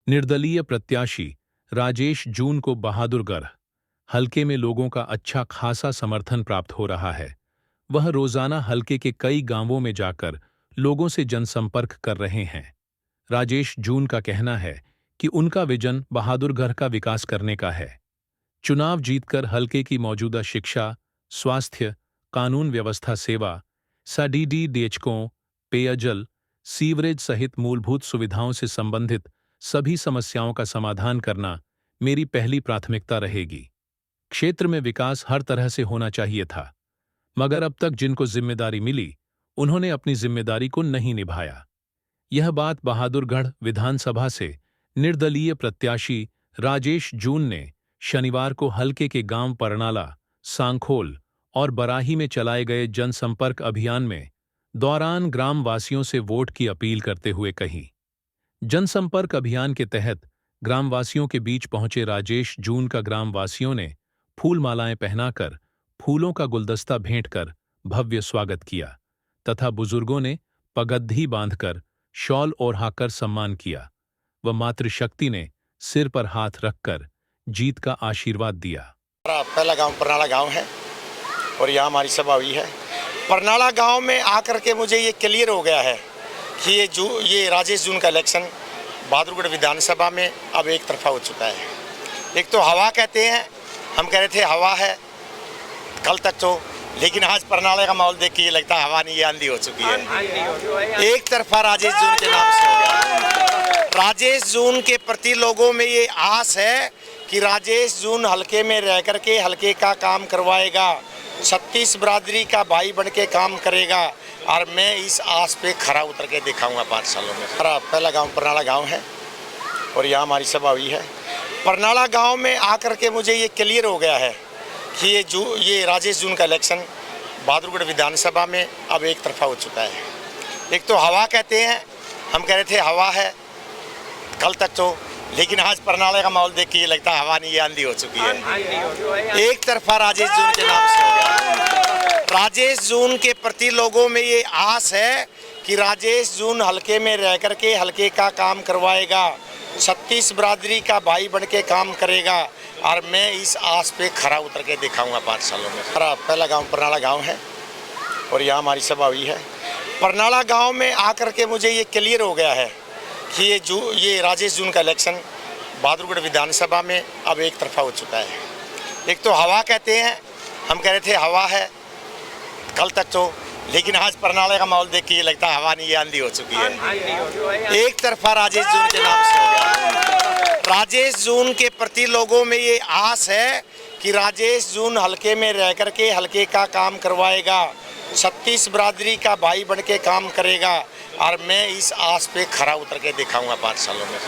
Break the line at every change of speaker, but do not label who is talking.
निर्दलीय प्रत्याशी राजेश जून को बहादुरगढ़ हलके में लोगों का अच्छा खासा समर्थन प्राप्त हो रहा है। वह रोजाना हलके के कई गांवों में जाकर लोगों से जनसंपर्क कर रहे हैं। राजेश जून का कहना है कि उनका विजन बहादुरगढ़ का विकास करने का है। चुनाव जीतकर हलके की मौजूदा शिक्षा, स्वास्थ्य, कानून व्यवस्था सेवा, सडीडीडेचकों, पेयजल, सीवरेज सहित मूलभूत सुविधाओं से संबंधित सभी समस्याओं का समाधान करना मेरी पहली प्राथमिकता रहेगी। क्षेत्र में विकास हर तरह से होना चाहिए था, मगर अब तक जिनको जिम्मेदारी मिली उन्होंने अपनी जिम्मेदारी को नहीं निभाया। यह बात बहादुरगढ़ विधानसभा से निर्दलीय प्रत्याशी राजेश जून ने शनिवार को हलके के गांव परनाला, सांखोल और बराही में चलाए गए जनसंपर्क अभियान में दौरान ग्राम वासियों से वोट की अपील करते हुए कही। जनसंपर्क अभियान के तहत ग्रामवासियों के बीच पहुंचे राजेश जून का ग्रामवासियों ने फूल मालाएं पहनाकर, फूलों का गुलदस्ता भेंट कर भव्य स्वागत किया तथा बुजुर्गों ने पगद्दी बांधकर शॉल ओढ़ाकर सम्मान किया व मातृशक्ति ने सिर पर हाथ रखकर जीत का आशीर्वाद दिया।
पहला गांव परनाला गांव है और यहाँ हमारी सभा हुई है। परनाला गांव में आकर के मुझे ये क्लियर हो गया है कि ये राजेश जून का इलेक्शन बहादुरगढ़ विधानसभा में अब एक तरफा हो चुका है। एक तो हवा कहते हैं, हम कह रहे थे हवा है कल तक तो, लेकिन आज परनाला का माहौल देख के ये लगता है हवा नहीं, ये आंधी हो चुकी है। एक तरफा राजेश जून के नाम से हो गया। राजेश जून के प्रति लोगों में ये आस है कि राजेश जून हलके में रह करके हलके का काम करवाएगा, 36 बरादरी का भाई बन के काम करेगा और मैं इस आस पे खरा उतर के दिखाऊंगा 5 सालों में। पहला गांव परनाला गांव है और यहाँ हमारी सभा हुई है। परनाला गांव में आकर के मुझे ये क्लियर हो गया है कि ये राजेश जून का इलेक्शन बहादुरगढ़ विधानसभा में अब एक तरफा हो चुका है। एक तो हवा कहते हैं, हम कह रहे थे हवा है कल तक तो, लेकिन आज परनाला का माहौल देख के ये लगता है हवा नहीं, ये आंधी हो चुकी है। एक तरफा राजेश जून के नाम से हो गया। राजेश जून के प्रति लोगों में ये आस है कि राजेश जून हलके में रह करके हलके का काम करवाएगा, 36 बरादरी का भाई बन के काम करेगा और मैं इस आस पे खरा उतर के दिखाऊंगा 5 सालों में। पहला गांव परनाला गांव है और यहाँ हमारी सभा हुई है। परनाला गांव में आकर के मुझे ये क्लियर हो गया है कि ये राजेश जून का इलेक्शन बहादुरगढ़ विधानसभा में अब एक तरफा हो चुका है। एक तो हवा कहते हैं, हम कह रहे थे हवा है कल तक तो, लेकिन आज परनाला का माहौल देख के ये लगता है हवा नहीं, ये आंधी हो चुकी है। एक तरफा राजेश जून के नाम से हो गया। राजेश जून के प्रति लोगों में ये आस है कि राजेश जून हलके में रह करके हलके का काम करवाएगा, 36 बरादरी का भाई बन के काम करेगा और मैं इस आस पे खरा उतर के दिखाऊंगा 5 सालों में।